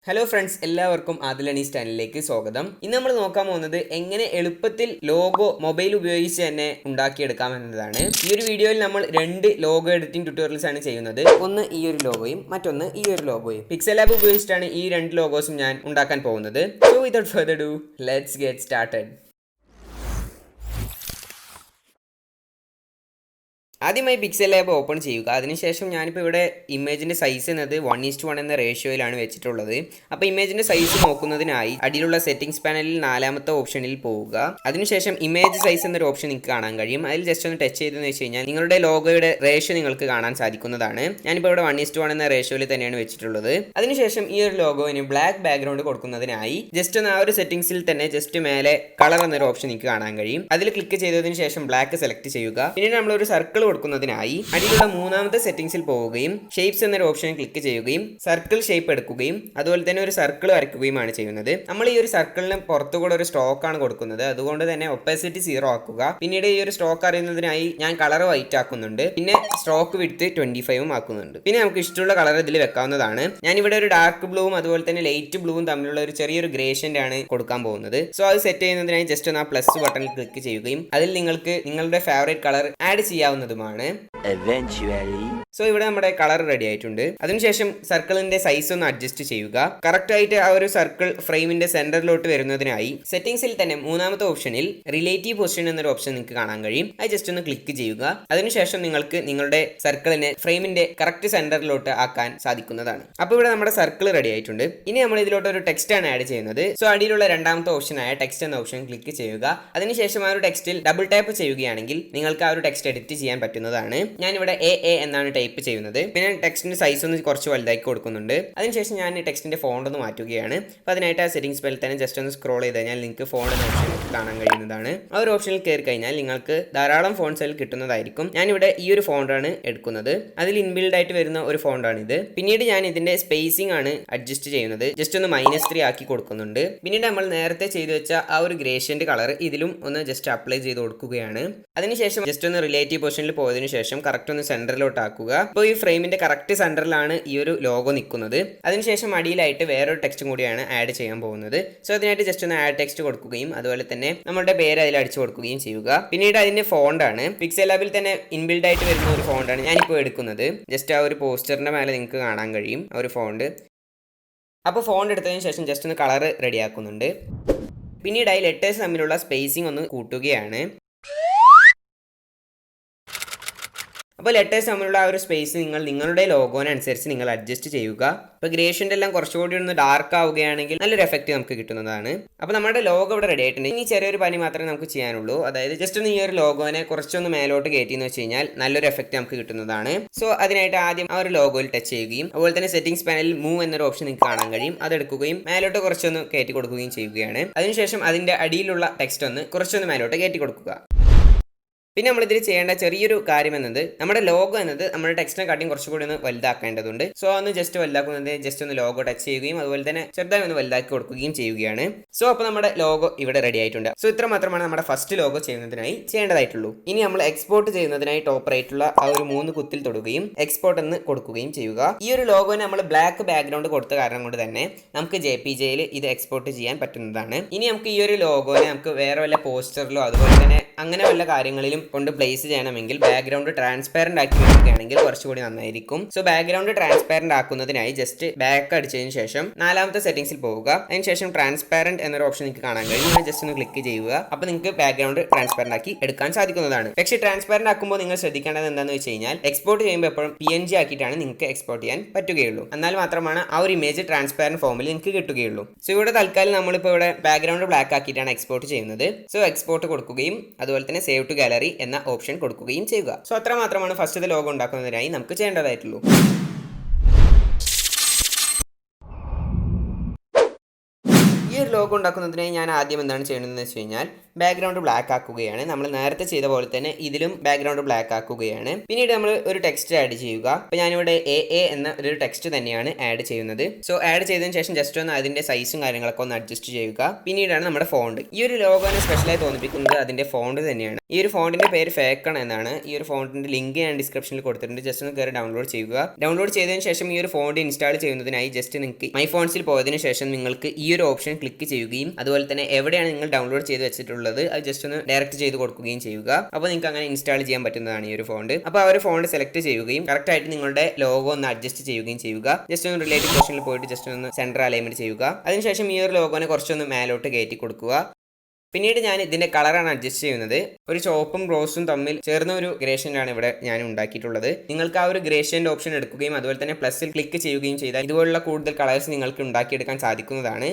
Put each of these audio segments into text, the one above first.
Hello friends, എല്ലാവർക്കും Athil Anees ചാനലിലേക്ക് സ്വാഗതം. ഇന്ന് നമ്മൾ നോക്കാൻ പോകുന്നത് എങ്ങനെ എളുപ്പത്തിൽ ലോഗോ മൊബൈൽ ഉപയോഗിച്ച് തന്നെ ഉണ്ടാക്കിയെടുക്കാം എന്നതാണ്. ഈ ഒരു വീഡിയോയിൽ നമ്മൾ രണ്ട് ലോഗോ എഡിറ്റിംഗ് ട്യൂട്ടോറിയൽസ് ആണ് ചെയ്യുന്നത്. ഒന്ന് ഈ ഒരു ലോഗോയും മറ്റൊന്ന് ഈ ഒരു ലോഗോയും. പിക്സലാബ് ഉപയോഗിച്ചിട്ടാണ് ഈ രണ്ട് ലോഗോസും ഞാൻ ഉണ്ടാക്കാൻ പോകുന്നത്. So without further do, let's get started. ആദ്യമായി പിക്സലാബ് ഓപ്പൺ ചെയ്യുക. അതിനുശേഷം ഞാനിപ്പോൾ ഇവിടെ ഇമേജിൻ്റെ സൈസ് എന്നത് 1:1 എന്ന റേഷ്യോയിലാണ് വെച്ചിട്ടുള്ളത്. അപ്പോൾ ഇമേജിൻ്റെ സൈസ് നോക്കുന്നതിനായി അടിയിലുള്ള സെറ്റിംഗ്സ് പാനലിൽ നാലാമത്തെ ഓപ്ഷനിൽ പോവുക. അതിനുശേഷം ഇമേജ് സൈസ് എന്നൊരു ഓപ്ഷൻ നിങ്ങൾക്ക് കാണാൻ കഴിയും. അതിൽ ജസ്റ്റ് ഒന്ന് ടച്ച് ചെയ്തെന്ന് വെച്ച് കഴിഞ്ഞാൽ നിങ്ങളുടെ ലോഗോയുടെ റേഷ്യോ നിങ്ങൾക്ക് കാണാൻ സാധിക്കുന്നതാണ്. ഞാനിപ്പോൾ ഇവിടെ 1:1 എന്ന റേഷ്യോയിൽ തന്നെയാണ് വെച്ചിട്ടുള്ളത്. അതിനുശേഷം ഈ ഒരു ലോഗോയിന് ബ്ലാക്ക് ബാക്ക്ഗ്രൗണ്ട് കൊടുക്കുന്നതിനായി ജസ്റ്റ് ഒന്ന് ആ ഒരു സെറ്റിംഗ്സിൽ തന്നെ ജസ്റ്റ് മേലെ കളർ എന്നൊരു ഓപ്ഷൻ നിങ്ങൾക്ക് കാണാൻ കഴിയും. അതിൽ ക്ലിക്ക് ചെയ്തതിന് ശേഷം ബ്ലാക്ക് സെലക്ട് ചെയ്യുക. പിന്നീട് നമ്മളൊരു സർക്കിൾ കൊടുക്കുന്നതിനായി അടിയിലുള്ള മൂന്നാമത്തെ സെറ്റിംഗ്സിൽ പോവുകയും ഷേപ്സ് എന്നൊരു ഓപ്ഷൻ ക്ലിക്ക് ചെയ്യുകയും സർക്കിൾ ഷേപ്പ് എടുക്കുകയും അതുപോലെ തന്നെ ഒരു സർക്കിൾ വരയ്ക്കുകയുമാണ് ചെയ്യുന്നത്. നമ്മൾ ഈ ഒരു സർക്കിളിന് പുറത്തുകൂടെ ഒരു സ്ട്രോക്ക് ആണ് കൊടുക്കുന്നത്. അതുകൊണ്ട് തന്നെ ഒപ്പാസിറ്റി 0 ആക്കുക. പിന്നീട് ഈ ഒരു സ്ട്രോക്ക് അറിയുന്നതിനായി ഞാൻ കളർ വൈറ്റ് ആക്കുന്നുണ്ട്. പിന്നെ സ്ട്രോക്ക് വിഡ്ത്ത് 25 ആക്കുന്നുണ്ട്. പിന്നെ നമുക്ക് ഇഷ്ടമുള്ള കളർ ഇതിൽ വെക്കാവുന്നതാണ്. ഞാൻ ഇവിടെ ഒരു ഡാർക്ക് ബ്ലൂവും അതുപോലെ തന്നെ ലൈറ്റ് ബ്ലൂവും തമ്മിലുള്ള ഒരു ചെറിയൊരു ഗ്രേഷൻ്റെ ആണ് കൊടുക്കാൻ പോകുന്നത്. സോ അത് സെറ്റ് ചെയ്യുന്നതിനായി ജസ്റ്റ് ഒന്ന് ആ പ്ലസ് ബട്ടണിൽ ക്ലിക്ക് ചെയ്യുകയും അതിൽ നിങ്ങൾക്ക് നിങ്ങളുടെ ഫേവറേറ്റ് കളർ ആഡ് ചെയ്യാവുന്നതുമാണ്. സോ ഇവിടെ നമ്മുടെ കളർ റെഡി ആയിട്ടുണ്ട്. അതിനുശേഷം സർക്കിളിന്റെ സൈസ് ഒന്ന് അഡ്ജസ്റ്റ് ചെയ്യുക. കറക്റ്റ് ആയിട്ട് ആ ഒരു സർക്കിൾ ഫ്രെയിമിന്റെ സെന്ററിലോട്ട് വരുന്നതിനായി സെറ്റിംഗ്സിൽ തന്നെ മൂന്നാമത്തെ ഓപ്ഷനിൽ റിലേറ്റീവ് പൊസിഷൻ എന്നൊരു ഓപ്ഷൻ നിങ്ങൾക്ക് കാണാൻ കഴിയും. അത് ജസ്റ്റ് ഒന്ന് ക്ലിക്ക് ചെയ്യുക. അതിനുശേഷം നിങ്ങൾക്ക് നിങ്ങളുടെ സർക്കിളിനെ ഫ്രെയിമിന്റെ കറക്റ്റ് സെന്ററിലോട്ട് ആക്കാൻ സാധിക്കുന്നതാണ്. അപ്പോൾ ഇവിടെ നമ്മുടെ സർക്കിൾ റെഡി ആയിട്ടുണ്ട്. ഇനി നമ്മൾ ഇതിലോട്ട് ഒരു ടെക്സ്റ്റ് ആണ് ആഡ് ചെയ്യുന്നത്. സോ അടിയിലുള്ള രണ്ടാമത്തെ ഓപ്ഷനായ ടെക്സ്റ്റ് എന്ന ഓപ്ഷൻ ക്ലിക്ക് ചെയ്യുക. അതിനുശേഷം ആ ഒരു ടെക്സ്റ്റിൽ ഡബിൾ ടാപ്പ് ചെയ്യുകയാണെങ്കിൽ നിങ്ങൾക്ക് ആ ഒരു ടെക്സ്റ്റ് എഡിറ്റ് ചെയ്യാൻ പറ്റുന്നതാണ്. ഞാനിവിടെ എ എന്നാണ് ടൈപ്പ് ചെയ്യുന്നത്. പിന്നെ ടെക്സ്റ്റിന്റെ സൈസ് ഒന്ന് കുറച്ച് വലുതാക്കി കൊടുക്കുന്നുണ്ട്. അതിനുശേഷം ഞാൻ ടെക്സ്റ്റിന്റെ ഫോണ്ട് ഒന്ന് മാറ്റുകയാണ്. അപ്പോൾ അതിനായിട്ട് ആ സെറ്റിംഗ്സ് പേജിൽ തന്നെ ജസ്റ്റ് ഒന്ന് സ്ക്രോൾ ചെയ്ത് കഴിഞ്ഞാൽ നിങ്ങൾക്ക് ഫോണ്ട് എന്ന ഓപ്ഷൻ കാണാൻ കഴിയുന്നതാണ്. ആ ഒരു ഓപ്ഷനിൽ കയറി കഴിഞ്ഞാൽ നിങ്ങൾക്ക് ധാരാളം ഫോണ്ട്സ് അതിൽ കിട്ടുന്നതായിരിക്കും. ഞാനിവിടെ ഈ ഒരു ഫോണ്ടാണ് എടുക്കുന്നത്. അതിൽ ഇൻബിൽഡ് ആയിട്ട് വരുന്ന ഒരു ഫോണ്ടാണിത്. പിന്നീട് ഞാൻ ഇതിന്റെ സ്പേസിംഗ് ആണ് അഡ്ജസ്റ്റ് ചെയ്യുന്നത്. ജസ്റ്റ് ഒന്ന് -3 ആക്കി കൊടുക്കുന്നുണ്ട്. പിന്നീട് നമ്മൾ നേരത്തെ ചെയ്തു വെച്ച ആ ഒരു ഗ്രേഷ്യന്റ് കളർ ഇതിലും ഒന്ന് ജസ്റ്റ് അപ്ലൈ ചെയ്ത് കൊടുക്കുകയാണ്. അതിനുശേഷം ജസ്റ്റ് ഒന്ന് റിലേറ്റീവ് പൊസിഷനിൽ പോയതിനു ശേഷം കറക്റ്റ് ഒന്ന് സെന്ററിലോട്ട് ആക്കുക. അപ്പോൾ ഈ ഫ്രെയിമിന്റെ കറക്റ്റ് സെന്ററിലാണ് ഈ ഒരു ലോഗോ നിൽക്കുന്നത്. അതിനുശേഷം അടിയിലായിട്ട് വേറൊരു ടെക്സ്റ്റും കൂടിയാണ് ആഡ് ചെയ്യാൻ പോകുന്നത്. സോ അതിനായിട്ട് ജസ്റ്റ് ഒന്ന് ആഡ് ടെക്സ്റ്റ് കൊടുക്കുകയും അതുപോലെ തന്നെ നമ്മുടെ പേര് അതിൽ അടിച്ചു കൊടുക്കുകയും ചെയ്യുക. പിന്നീട് അതിന്റെ ഫോണ്ടാണ് പിക്സലാബിൽ തന്നെ ഇൻബിൽഡ് ആയിട്ട് വരുന്ന ഒരു ഫോണ്ടാണ് ഞാനിപ്പോൾ എടുക്കുന്നത്. ജസ്റ്റ് ആ ഒരു പോസ്റ്ററിന്റെ മേലെ നിങ്ങൾക്ക് കാണാൻ കഴിയും ആ ഒരു ഫോണ്ട്. അപ്പോൾ ഫോണ്ട് എടുത്തതിന് ശേഷം ജസ്റ്റ് ഒന്ന് കളർ റെഡിയാക്കുന്നുണ്ട്. പിന്നീട് ഈ ലെറ്റേഴ്സ് തമ്മിലുള്ള സ്പേസിംഗ് ഒന്ന് കൂട്ടുകയാണ്. അപ്പോൾ ലെറ്റേഴ്സ് തമ്മിലുള്ള ആ ഒരു സ്പേസ് നിങ്ങളുടെ ലോഗോനനുസരിച്ച് നിങ്ങൾ അഡ്ജസ്റ്റ് ചെയ്യുക. ഇപ്പോൾ ഗ്രേഷ്യൻ്റെ എല്ലാം കുറച്ചുകൂടി ഒന്ന് ഡാർക്ക് ആവുകയാണെങ്കിൽ നല്ലൊരു എഫക്റ്റ് നമുക്ക് കിട്ടുന്നതാണ്. അപ്പോൾ നമ്മുടെ ലോഗോ ഇവിടെ റെഡി ആയിട്ടുണ്ട്. ഇനി ചെറിയൊരു പണി മാത്രമേ നമുക്ക് ചെയ്യാനുള്ളൂ. അതായത് ജസ്റ്റ് ഒന്ന് ഈ ഒരു ലോഗോനെ കുറച്ചൊന്ന് മേലോട്ട് കയറ്റിയെന്ന് വെച്ച് കഴിഞ്ഞാൽ നല്ലൊരു എഫക്റ്റ് നമുക്ക് കിട്ടുന്നതാണ്. സോ അതിനായിട്ട് ആദ്യം ആ ഒരു ലോഗോയിൽ ടച്ച് ചെയ്യുകയും അതുപോലെ തന്നെ സെറ്റിംഗ്സ് പാനലിൽ മൂവ് എന്നൊരു ഓപ്ഷൻ നിങ്ങൾക്ക് കാണാൻ കഴിയും. അതെടുക്കുകയും മേലോട്ട് കുറച്ചൊന്ന് കയറ്റി കൊടുക്കുകയും ചെയ്യുകയാണ്. അതിനുശേഷം അതിൻ്റെ അടിയിലുള്ള ടെക്സ്റ്റ് ഒന്ന് കുറച്ചൊന്ന് മേലോട്ട് കയറ്റി കൊടുക്കുക. പിന്നെ നമ്മളിതിൽ ചെയ്യേണ്ട ചെറിയൊരു കാര്യം എന്നത് നമ്മുടെ ലോഗോ എന്നത് നമ്മുടെ ടെക്സ്റ്റിനെ കാട്ടിയും കുറച്ചുകൂടി ഒന്ന് വലുതാക്കേണ്ടതുണ്ട്. സോ ഒന്ന് ജസ്റ്റ് വലുതാക്കുന്നത് ജസ്റ്റ് ഒന്ന് ലോഗോ ടച്ച് ചെയ്യുകയും അതുപോലെ തന്നെ ചെറുതായി ഒന്ന് വലുതാക്കി കൊടുക്കുകയും ചെയ്യുകയാണ്. സോ അപ്പോൾ നമ്മുടെ ലോഗോ ഇവിടെ റെഡി ആയിട്ടുണ്ട്. സോ ഇത്ര മാത്രമാണ് നമ്മുടെ ഫസ്റ്റ് ലോഗോ ചെയ്യുന്നതിനായി ചെയ്യേണ്ടതായിട്ടുള്ളൂ. ഇനി നമ്മൾ എക്സ്പോർട്ട് ചെയ്യുന്നതിനായി ടോപ്പ് റൈറ്റുള്ള ആ ഒരു 3 കുത്തിൽ തൊടുകയും എക്സ്പോർട്ട് എന്ന് കൊടുക്കുകയും ചെയ്യുക. ഈ ഒരു ലോഗോന് നമ്മൾ ബ്ലാക്ക് ബാക്ക്ഗ്രൗണ്ട് കൊടുത്ത കാരണം കൊണ്ട് തന്നെ നമുക്ക് JPGയിൽ ഇത് എക്സ്പോർട്ട് ചെയ്യാൻ പറ്റുന്നതാണ്. ഇനി നമുക്ക് ഈ ഒരു ലോഗോനെ നമുക്ക് വേറെ വല്ല പോസ്റ്ററിലോ അതുപോലെ തന്നെ അങ്ങനെ വല്ല കാര്യങ്ങളിലും കൊണ്ട് പ്ലേസ് ചെയ്യണമെങ്കിൽ ബാക്ക്ഗ്രൗണ്ട് ട്രാൻസ്പാരന്റ് ആക്കി വെക്കുകയാണെങ്കിൽ കുറച്ചുകൂടി നന്നായിരിക്കും. സോ ബാക്ക്ഗ്രൗണ്ട് ട്രാൻസ്പാരന്റ് ആക്കുന്നതിനായി ജസ്റ്റ് ബാക്ക് അടിച്ചതിന് ശേഷം നാലാമത്തെ സെറ്റിംഗ്സിൽ പോവുക. അതിനുശേഷം ട്രാൻസ്പാരന്റ് എന്നൊരു ഓപ്ഷൻ നിങ്ങൾക്ക് കാണാൻ കഴിയും. ജസ്റ്റ് ഒന്ന് ക്ലിക്ക് ചെയ്യുക. അപ്പോൾ നിങ്ങൾക്ക് ബാക്ക്ഗ്രൗണ്ട് ട്രാൻസ്പാരന്റ് ആക്കി എടുക്കാൻ സാധിക്കുന്നതാണ്. പക്ഷേ ട്രാൻസ്പാരന്റ് ആക്കുമ്പോൾ നിങ്ങൾ ശ്രദ്ധിക്കേണ്ടത് എന്താണെന്ന് വെച്ച് കഴിഞ്ഞാൽ എക്സ്പോർട്ട് ചെയ്യുമ്പോൾ എപ്പോഴും PNG ആക്കിയിട്ടാണ് നിങ്ങൾക്ക് എക്സ്പോർട്ട് ചെയ്യാൻ പറ്റുകയുള്ളൂ. എന്നാൽ മാത്രമാണ് ആ ഒരു ഇമേജ് ട്രാൻസ്പാരന്റ് ഫോമിൽ നിങ്ങൾക്ക് കിട്ടുകയുള്ളൂ. സോ ഇവിടെ തൽക്കാലം നമ്മളിപ്പോൾ ഇവിടെ ബാക്ക്ഗ്രൗണ്ട് ബ്ലാക്ക് ആക്കിയിട്ടാണ് എക്സ്പോർട്ട് ചെയ്യുന്നത്. സോ എക്സ്പോർട്ട് കൊടുക്കുകയും അതുപോലെ തന്നെ സേവ് ടു ഗാലറി എന്ന ഓപ്ഷൻ കൊടുക്കുകയും ചെയ്യുക. സോ അത്ര മാത്രമാണ് ഫസ്റ്റ് ലോഗോ ഉണ്ടാക്കുന്നതിനായി നമുക്ക് ചെയ്യേണ്ടതായിട്ടുള്ളൂ. ഈ ഒരു ലോഗോ ഉണ്ടാക്കുന്നതിനായി ഞാൻ ആദ്യം എന്താണ് ചെയ്യണമെന്ന് വെച്ച് കഴിഞ്ഞാൽ ബാക്ക്ഗ്രൗണ്ട് ബ്ലാക്ക് ആക്കുകയാണ്. നമ്മൾ നേരത്തെ ചെയ്ത പോലെ തന്നെ ഇതിലും ബാക്ക്ഗ്രൗണ്ട് ബ്ലാക്ക് ആക്കുകയാണ്. പിന്നീട് നമ്മൾ ഒരു ടെക്സ്റ്റ് ആഡ് ചെയ്യുക. അപ്പോൾ ഞാനിവിടെ എ എന്ന ഒരു ടെക്സ്റ്റ് തന്നെയാണ് ആഡ് ചെയ്യുന്നത്. സോ ആഡ് ചെയ്തതിന് ശേഷം ജസ്റ്റ് ഒന്ന് അതിന്റെ സൈസും കാര്യങ്ങളൊക്കെ ഒന്ന് അഡ്ജസ്റ്റ് ചെയ്യുക. പിന്നീടാണ് നമ്മുടെ ഫോണ്ട്. ഈ ഒരു ലോഗോനെ സ്പെഷ്യലായി തോന്നിപ്പിക്കുന്നത് അതിന്റെ ഫോണ്ട് തന്നെയാണ്. ഈ ഒരു ഫോണ്ടിന്റെ പേര് ഫേക്കൺ എന്നാണ്. ഈ ഒരു ഫോണ്ടിന്റെ ലിങ്ക് ഞാൻ ഡിസ്ക്രിപ്ഷനിൽ കൊടുത്തിട്ടുണ്ട്. ജസ്റ്റ് ഒന്ന് കയറി ഡൗൺലോഡ് ചെയ്യുക. ഡൗൺലോഡ് ചെയ്തതിന് ശേഷം ഈ ഒരു ഫോണ്ട് ഇൻസ്റ്റാൾ ചെയ്യുന്നതിനായി ജസ്റ്റ് നിങ്ങൾക്ക് മൈ ഫോൺസിൽ പോയതിനു ശേഷം നിങ്ങൾക്ക് ഈ ഒരു ഓപ്ഷൻ ക്ലിക്ക് ചെയ്യുകയും അതുപോലെ തന്നെ എവിടെയാണ് നിങ്ങൾ ഡൗൺലോഡ് ചെയ്ത് വെച്ചിട്ടുള്ളത് അത് ജസ്റ്റ് ഒന്ന് ഡയറക്റ്റ് ചെയ്ത് കൊടുക്കുകയും ചെയ്യുക. അപ്പോൾ നിങ്ങൾക്ക് അങ്ങനെ ഇൻസ്റ്റാൾ ചെയ്യാൻ പറ്റുന്നതാണ് ഈ ഒരു ഫോണ്ട്. അപ്പോൾ ആ ഒരു ഫോണ്ട് സെലക്ട് ചെയ്യുകയും കറക്റ്റ് ആയിട്ട് നിങ്ങളുടെ ലോഗോ ഒന്ന് അഡ്ജസ്റ്റ് ചെയ്യുകയും ചെയ്യുക. ജസ്റ്റ് ഒന്ന് റിലേറ്റീവ് പൊസിഷനിൽ പോയിട്ട് ജസ്റ്റ് ഒന്ന് സെന്റർ അലൈൻമെന്റ് ചെയ്യുക. അതിനുശേഷം ഈ ഒരു ലോഗോനെ കുറച്ചൊന്ന് മേലോട്ട് കയറ്റി കൊടുക്കുക. പിന്നീട് ഞാൻ ഇതിന്റെ കളറാണ് അഡ്ജസ്റ്റ് ചെയ്യുന്നത്. ഒരു ചുവപ്പും റോസും തമ്മിൽ ചേർന്ന ഒരു ഗ്രേഷനിലാണ് ഇവിടെ ഞാൻ ഉണ്ടാക്കിയിട്ടുള്ളത്. നിങ്ങൾക്ക് ആ ഒരു ഗ്രേഷന്റെ ഓപ്ഷൻ എടുക്കുകയും അതുപോലെ തന്നെ പ്ലസിൽ ക്ലിക്ക് ചെയ്യുകയും ചെയ്താൽ ഇതുപോലുള്ള കൂടുതൽ കളേഴ്സ് നിങ്ങൾക്ക് ഉണ്ടാക്കിയെടുക്കാൻ സാധിക്കുന്നതാണ്.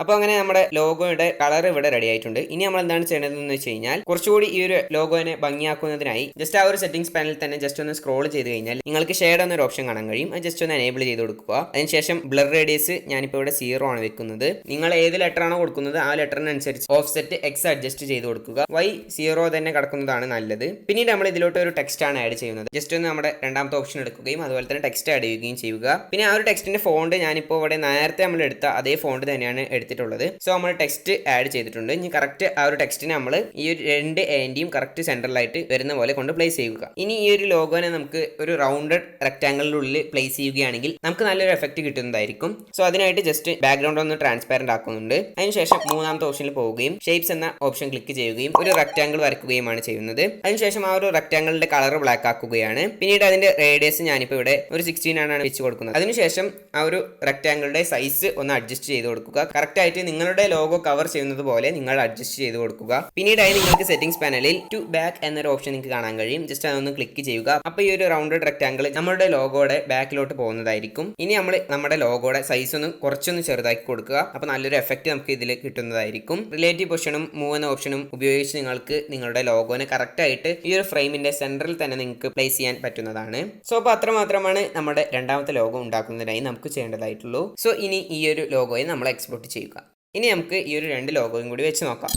അപ്പോൾ അങ്ങനെ നമ്മുടെ ലോഗോയുടെ കളർ ഇവിടെ റെഡി ആയിട്ടുണ്ട്. ഇനി നമ്മൾ എന്താണ് ചെയ്യേണ്ടതെന്ന് വെച്ച് കഴിഞ്ഞാൽ കുറച്ചുകൂടി ഈ ഒരു ലോഗോനെ ഭംഗിയാക്കുന്നതിനായി ജസ്റ്റ് ആ ഒരു സെറ്റിംഗ്സ് പാനലിൽ തന്നെ ജസ്റ്റ് ഒന്ന് സ്ക്രോൾ ചെയ്ത് കഴിഞ്ഞാൽ നിങ്ങൾക്ക് ഷെയ്ഡ് എന്നൊരു ഓപ്ഷൻ കാണാൻ കഴിയും. അത് ജസ്റ്റ് ഒന്ന് എനേബിൾ ചെയ്ത് കൊടുക്കുക. അതിനുശേഷം ബ്ലർ റേഡിയസ് ഞാനിപ്പോൾ ഇവിടെ 0 ആണ് വെക്കുന്നത്. നിങ്ങൾ ഏത് ലെറ്റർ ആണോ കൊടുക്കുന്നത് ആ ലെറ്ററിനനുസരിച്ച് ഓഫ്സെറ്റ് എക്സ് അഡ്ജസ്റ്റ് ചെയ്ത് കൊടുക്കുക. Y 0 തന്നെ കിടക്കുന്നതാണ് നല്ലത്. പിന്നീട് നമ്മൾ ഇതിലോട്ട് ഒരു ടെക്സ്റ്റ് ആണ് ആഡ് ചെയ്യുന്നത്. ജസ്റ്റ് ഒന്ന് നമ്മുടെ രണ്ടാമത്തെ ഓപ്ഷൻ എടുക്കുകയും അതുപോലെ തന്നെ ടെക്സ്റ്റ് ആഡ് ചെയ്യുകയും ചെയ്യുക. പിന്നെ ആ ഒരു ടെക്സ്റ്റിന്റെ ഫോണ്ട് ഞാനിപ്പോൾ ഇവിടെ നേരത്തെ നമ്മൾ എടുത്ത അതേ ഫോണ്ട് തന്നെയാണ് എടുത്തിട്ടുള്ളത്. സോ നമ്മൾ ടെക്സ്റ്റ് ആഡ് ചെയ്തിട്ടുണ്ട്. ഇനി കറക്റ്റ് ആ ഒരു ടെക്സ്റ്റിനെ നമ്മൾ ഈ ഒരു രണ്ട് എൻഡിയും കറക്റ്റ് സെൻട്രലായിട്ട് വരുന്ന പോലെ കൊണ്ട് പ്ലേസ് ചെയ്യുക. ഇനി ഈ ഒരു ലോഗോനെ നമുക്ക് ഒരു റൗണ്ടഡ് റെക്ടാങ്കിളിനുള്ളിൽ പ്ലേസ് ചെയ്യുകയാണെങ്കിൽ നമുക്ക് നല്ലൊരു എഫക്റ്റ് കിട്ടുന്നതായിരിക്കും. സോ അതിനായിട്ട് ജസ്റ്റ് ബാക്ക്ഗ്രൗണ്ട് ഒന്ന് ട്രാൻസ്പാരന്റ് ആക്കുന്നുണ്ട്. അതിനുശേഷം മൂന്നാമത്തെ ഓപ്ഷനിൽ പോവുകയും ഷേപ്സ് എന്ന ഓപ്ഷൻ ക്ലിക്ക് ചെയ്യുകയും ഒരു റെക്ടാങ്കിൾ വരയ്ക്കുകയുമാണ് ചെയ്യുന്നത്. അതിനുശേഷം ആ ഒരു റെക്ടാങ്കിളിന്റെ കളർ ബ്ലാക്ക് ആക്കുകയാണ്. പിന്നീട് അതിന്റെ റേഡിയസ് ഞാനിപ്പോൾ ഇവിടെ ഒരു 16 ആണ് വെച്ച് കൊടുക്കുന്നത്. അതിനുശേഷം ആ ഒരു റെക്ടാങ്കിളുടെ സൈസ് ഒന്ന് അഡ്ജസ്റ്റ് ചെയ്ത് കൊടുക്കുക. കറക്റ്റ് ആയിട്ട് നിങ്ങളുടെ ലോഗോ കവർ ചെയ്യുന്നത് പോലെ നിങ്ങൾ അഡ്ജസ്റ്റ് ചെയ്ത് കൊടുക്കുക. പിന്നീടായി നിങ്ങൾക്ക് സെറ്റിംഗ്സ് പാനലിൽ ടു ബാക്ക് എന്നൊരു ഓപ്ഷൻ നിങ്ങൾക്ക് കാണാൻ കഴിയും. ജസ്റ്റ് അതൊന്ന് ക്ലിക്ക് ചെയ്യുക. അപ്പോൾ ഈ ഒരു റൗണ്ടഡ് റെക്ടാങ്കിൾ നമ്മുടെ ലോഗോയുടെ ബാക്കിലോട്ട് പോകുന്നതായിരിക്കും. ഇനി നമ്മൾ നമ്മുടെ ലോഗോയുടെ സൈസ് ഒന്ന് കുറച്ചൊന്ന് ചെറുതാക്കി കൊടുക്കുക. അപ്പോൾ നല്ലൊരു എഫക്റ്റ് നമുക്ക് ഇതിൽ കിട്ടുന്നതായിരിക്കും. റിലേറ്റീവ് പൊസിഷനും മൂവ് എന്ന ഓപ്ഷനും ഉപയോഗിച്ച് നിങ്ങൾക്ക് നിങ്ങളുടെ ലോഗോനെ കറക്റ്റ് ആയിട്ട് ഈ ഒരു ഫ്രെയിമിന്റെ സെന്ററിൽ തന്നെ നിങ്ങൾക്ക് പ്ലേസ് ചെയ്യാൻ പറ്റുന്നതാണ്. സോ അപ്പോൾ അത്രമാത്രമാണ് നമ്മുടെ രണ്ടാമത്തെ ലോഗോ ഉണ്ടാക്കുന്നതിനായി നമുക്ക് ചെയ്യേണ്ടതായിട്ടുള്ളൂ. സോ ഇനി ഈ ഒരു ലോഗോയെ നമ്മൾ എക്സ്പോർട്ട് ചെയ്യുക. ഇനി നമുക്ക് ഈ ഒരു രണ്ട് ലോഗോയും കൂടി വെച്ച് നോക്കാം.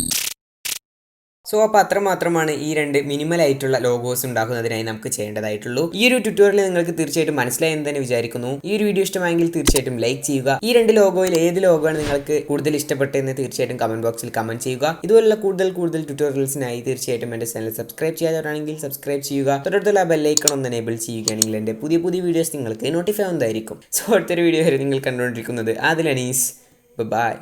സോ അപ്പോൾ അത്രമാത്രമാണ് ഈ രണ്ട് മിനിമൽ ആയിട്ടുള്ള ലോഗോസ് ഉണ്ടാക്കുന്നതിനായി നമുക്ക് ചെയ്യേണ്ടതായിട്ടുള്ളൂ. ഈ ഒരു ട്യൂട്ടോറിയൽ നിങ്ങൾക്ക് തീർച്ചയായിട്ടും മനസ്സിലായി എന്ന് തന്നെ വിചാരിക്കുന്നു. ഈ ഒരു വീഡിയോ ഇഷ്ടമായെങ്കിൽ തീർച്ചയായിട്ടും ലൈക്ക് ചെയ്യുക. ഈ രണ്ട് ലോഗോയിൽ ഏത് ലോഗോ ആണ് നിങ്ങൾക്ക് കൂടുതൽ ഇഷ്ടപ്പെട്ടതെന്ന് തീർച്ചയായിട്ടും കമന്റ് ബോക്സിൽ കമന്റ് ചെയ്യുക. ഇതുപോലുള്ള കൂടുതൽ ട്യൂട്ടോറിയൽസിനായി തീർച്ചയായിട്ടും എൻ്റെ ചാനൽ സബ്സ്ക്രൈബ് ചെയ്യാത്തവരാണെങ്കിൽ സബ്സ്ക്രൈബ് ചെയ്യുക. തൊട്ടടുത്തുള്ള ബെല്ലൈക്കൺ ഒന്ന് എനേബിൾ ചെയ്യുകയാണെങ്കിൽ എൻ്റെ പുതിയ വീഡിയോസ് നിങ്ങൾക്ക് നോട്ടിഫൈ ആവുന്നതായിരിക്കും. സോ അടുത്തൊരു വീഡിയോ വരെ നിങ്ങൾ കണ്ടുകൊണ്ടിരിക്കുന്നത് ആദിൽ അനീസ്. ബൈ.